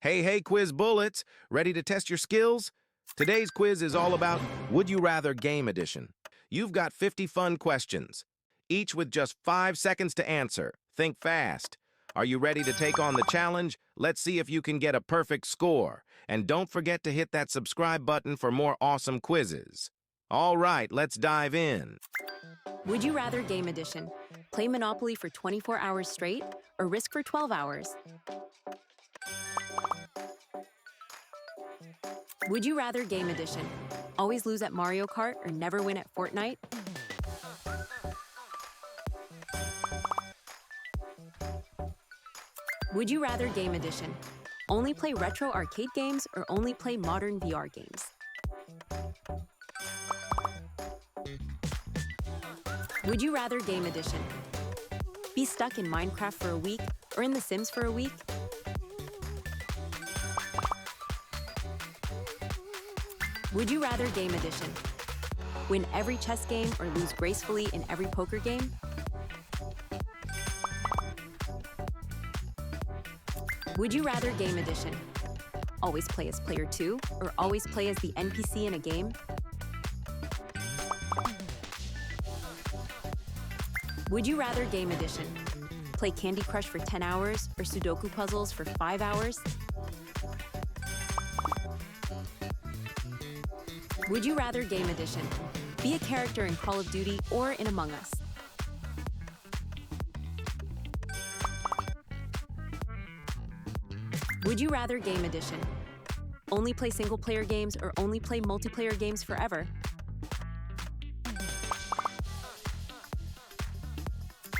Hey, quiz bullets! Ready to test your skills? Today's quiz is all about Would You Rather Game Edition. You've got 50 fun questions, each with just 5 seconds to answer. Think fast. Are you ready to take on the challenge? Let's see if you can get a perfect score. And don't forget to hit that subscribe button for more awesome quizzes. All right, let's dive in. Would you rather Game Edition? Play Monopoly for 24 hours straight or Risk for 12 hours? Would you rather Game Edition? Always lose at Mario Kart or never win at Fortnite? Would you rather Game Edition? Only play retro arcade games or only play modern VR games? Would you rather Game Edition? Be stuck in Minecraft for a week or in The Sims for a week? Would you rather Game Edition? Win every chess game or lose gracefully in every poker game? Would you rather Game Edition? Always play as player 2 or always play as the NPC in a game? Would you rather Game Edition? Play Candy Crush for 10 hours or Sudoku puzzles for 5 hours? Would you rather Game Edition? Be a character in Call of Duty or in Among Us? Would you rather Game Edition? Only play single-player games or only play multiplayer games forever?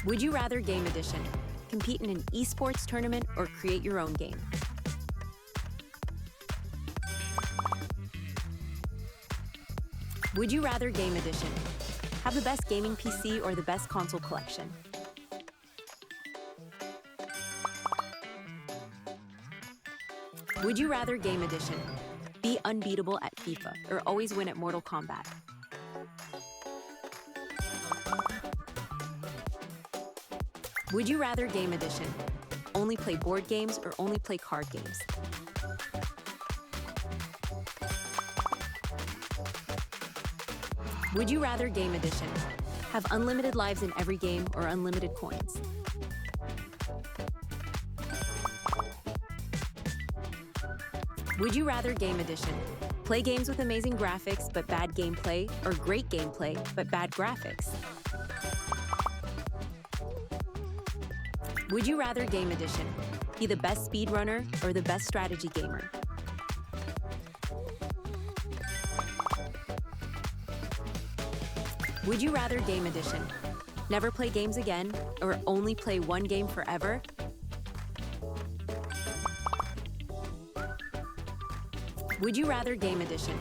Would you rather Game Edition? Compete in an esports tournament or create your own game? Would you rather Game Edition? Have the best gaming PC or the best console collection? Would you rather Game Edition? Be unbeatable at FIFA or always win at Mortal Kombat? Would you rather Game Edition? Only play board games or only play card games? Would you rather Game Edition? Have unlimited lives in every game or unlimited coins? Would you rather Game Edition? Play games with amazing graphics but bad gameplay or great gameplay but bad graphics? Would you rather Game Edition? Be the best speedrunner or the best strategy gamer? Would you rather Game Edition? Never play games again or only play one game forever? Would you rather Game Edition?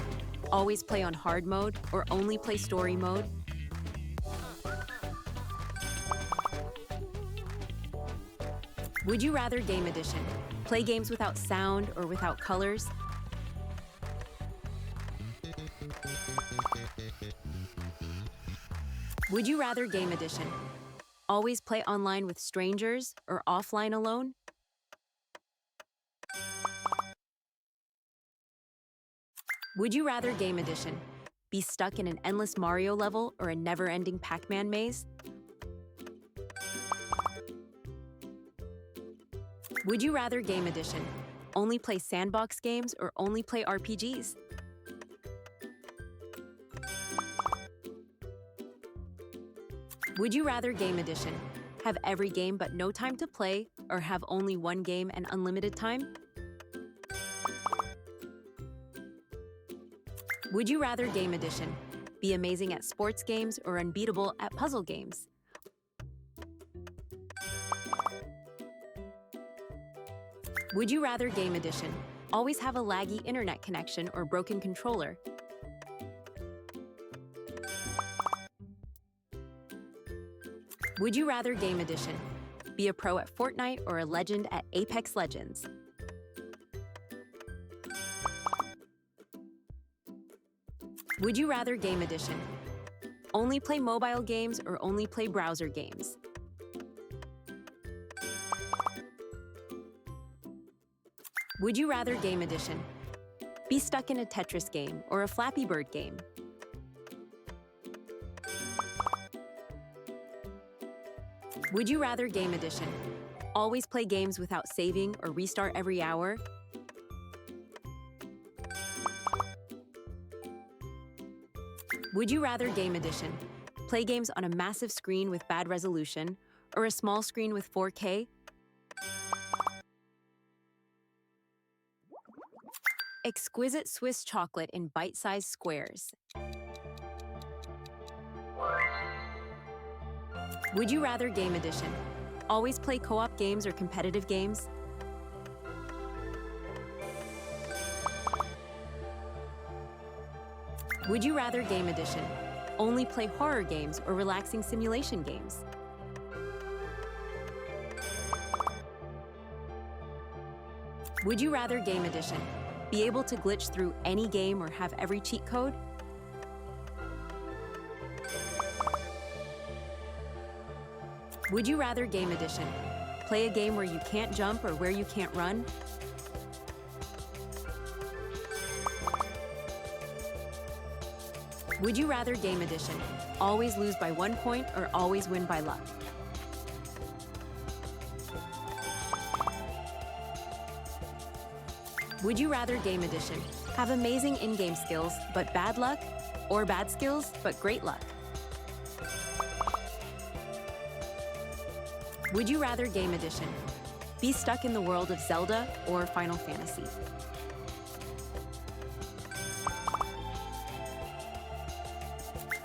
Always play on hard mode or only play story mode? Would you rather Game Edition? Play games without sound or without colors? Would you rather Game Edition? Always play online with strangers or offline alone? Would you rather Game Edition? Be stuck in an endless Mario level or a never-ending Pac-Man maze? Would you rather Game Edition? Only play sandbox games or only play RPGs? Would you rather Game Edition? Have every game but no time to play or have only one game and unlimited time? Would you rather Game Edition? Be amazing at sports games or unbeatable at puzzle games? Would you rather Game Edition? Always have a laggy internet connection or broken controller? Would you rather Game Edition? Be a pro at Fortnite or a legend at Apex Legends? Would you rather Game Edition? Only play mobile games or only play browser games? Would you rather game edition? Be stuck in a Tetris game or a Flappy Bird game? Would you rather game edition? Always play games without saving or restart every hour? Would you rather game edition? Play games on a massive screen with bad resolution or a small screen with 4K? Exquisite Swiss chocolate in bite-sized squares. Would you rather game edition? Always play co-op games or competitive games? Would you rather game edition? Only play horror games or relaxing simulation games? Would you rather game edition? Be able to glitch through any game or have every cheat code? Would you rather game edition? Play a game where you can't jump or where you can't run? Would you rather game edition? Always lose by 1 point or always win by luck? Would you rather game edition? Have amazing in-game skills but bad luck? Or bad skills but great luck? Would you rather game edition? Be stuck in the world of Zelda or Final Fantasy?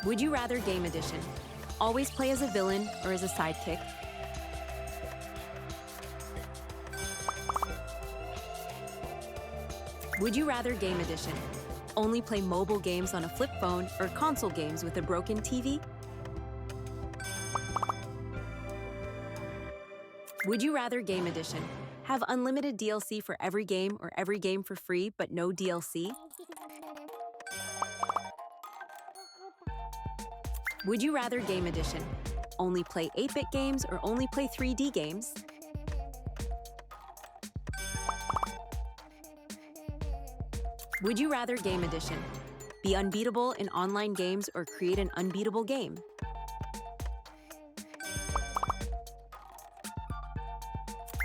Would you rather game edition? Always play as a villain or as a sidekick? Would you rather game edition? Only play mobile games on a flip phone or console games with a broken TV? Would you rather game edition? Have unlimited DLC for every game or every game for free but no DLC? Would you rather game edition? Only play 8-bit games or only play 3D games? Would you rather game edition? Be unbeatable in online games or create an unbeatable game?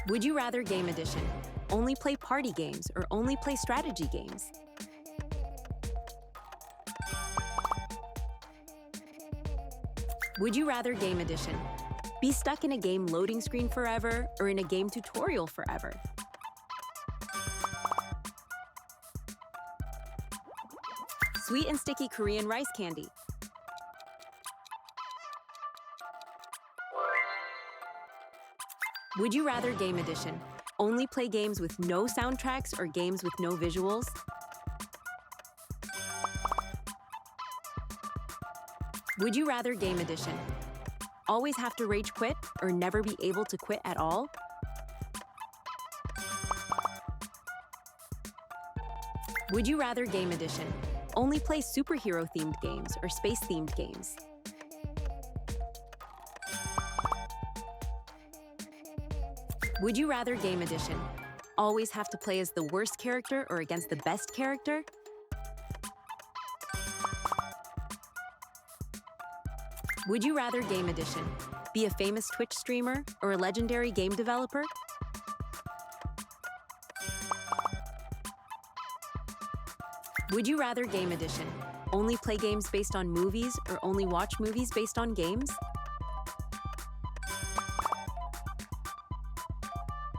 Would you rather game edition? Only play party games or only play strategy games? Would you rather game edition? Be stuck in a game loading screen forever or in a game tutorial forever? Sweet and sticky Korean rice candy. Would you rather game edition? Only play games with no soundtracks or games with no visuals? Would you rather game edition? Always have to rage quit or never be able to quit at all? Would you rather game edition? Only play superhero-themed games or space-themed games? Would you rather game edition? Always have to play as the worst character or against the best character? Would you rather game edition? Be a famous Twitch streamer or a legendary game developer? Would you rather game edition? Only play games based on movies or only watch movies based on games?